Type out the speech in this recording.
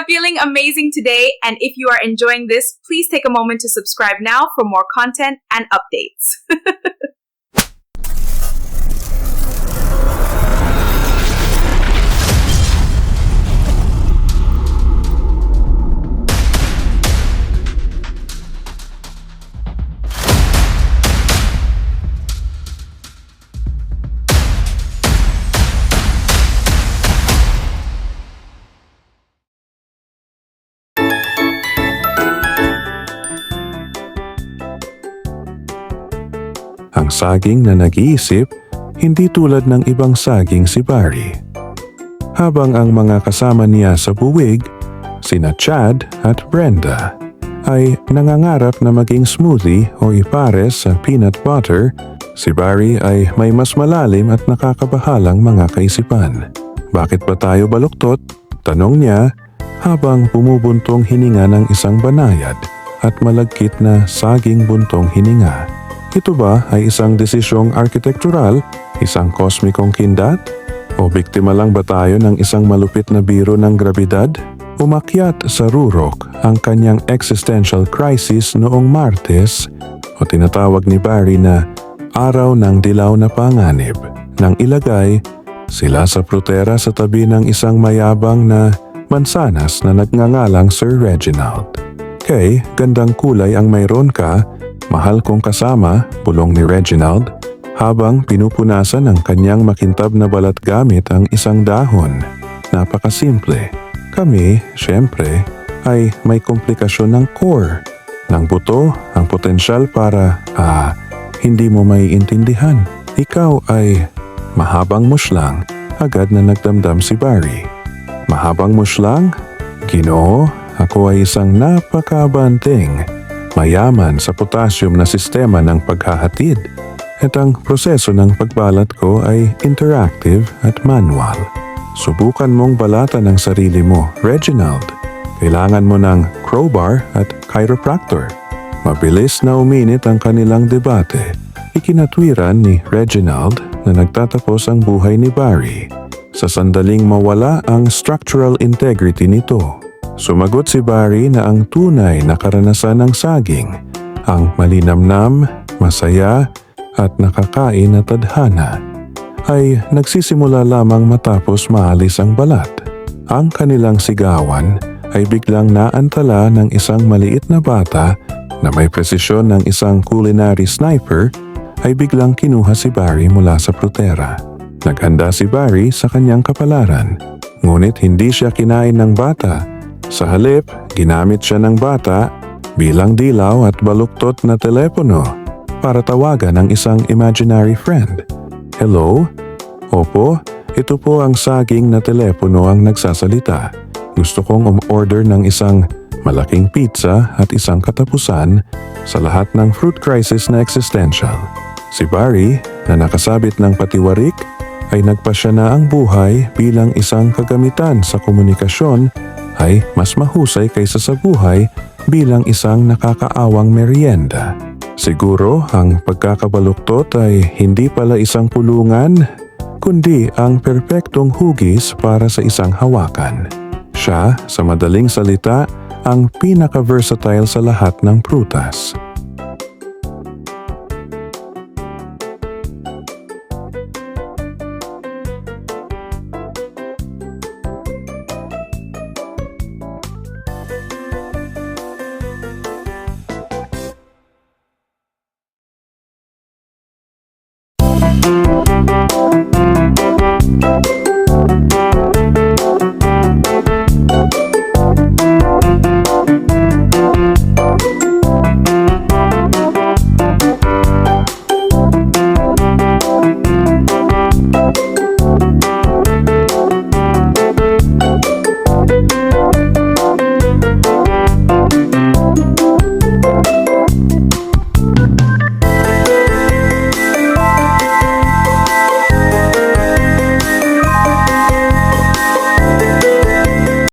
Feeling amazing today, and if you are enjoying this, please take a moment to subscribe now for more content and updates. Ang saging na nag-iisip, hindi tulad ng ibang saging si Barry. Habang ang mga kasama niya sa buwig, sina Chad at Brenda, ay nangangarap na maging smoothie o ipares sa peanut butter, si Barry ay may mas malalim at nakakabahalang mga kaisipan. Bakit ba tayo baluktot? Tanong niya habang bumubuntong hininga ng isang banayad at malagkit na saging buntong hininga. Ito ba ay isang desisyong arkitektural, isang kosmikong kindat? O biktima lang ba tayo ng isang malupit na biro ng grabidad? Umakyat sa rurok ang kanyang existential crisis noong Martes o tinatawag ni Barry na araw ng dilaw na panganib nang ilagay sila sa prutera sa tabi ng isang mayabang na mansanas na nagngangalang Sir Reginald. Kay gandang kulay ang mayroon ka, mahal kong kasama, bulong ni Reginald, habang pinupunasan ng kanyang makintab na balat gamit ang isang dahon. Napakasimple. Kami, syempre, ay may komplikasyon ng core, ng buto, ang potensyal para, hindi mo maiintindihan. Ikaw ay mahabang muslang, agad na nagdamdam si Barry. Mahabang muslang? Ginoo, ako ay isang napakabanting, mayaman sa potassium na sistema ng paghahatid at ang proseso ng pagbalat ko ay interactive at manual. Subukan mong balatan ang sarili mo, Reginald. Kailangan mo ng crowbar at chiropractor. Mabilis na uminit ang kanilang debate. Ikinatwiran ni Reginald na nagtatapos ang buhay ni Barry sa sandaling mawala ang structural integrity nito. Sumagot si Barry na ang tunay na karanasan ng saging, ang malinamnam, masaya at nakakain na tadhana, ay nagsisimula lamang matapos maalis ang balat. Ang kanilang sigawan ay biglang naantala ng isang maliit na bata na may presisyon ng isang culinary sniper ay biglang kinuha si Barry mula sa prutera. Naghanda si Barry sa kanyang kapalaran, ngunit hindi siya kinain ng bata. Sa halip, ginamit siya ng bata bilang dilaw at baluktot na telepono para tawagan ang isang imaginary friend. Hello? Opo, ito po ang saging na telepono ang nagsasalita. Gusto kong umorder ng isang malaking pizza at isang katapusan sa lahat ng fruit crisis na existential. Si Barry, na nakasabit ng patiwarik, ay nagpasya na ang buhay bilang isang kagamitan sa komunikasyon ay mas mahusay kaysa sa buhay bilang isang nakakaawang merienda. Siguro ang pagkakabaluktot ay hindi pala isang kulungan, kundi ang perpektong hugis para sa isang hawakan. Siya, sa madaling salita, ang pinaka-versatile sa lahat ng prutas.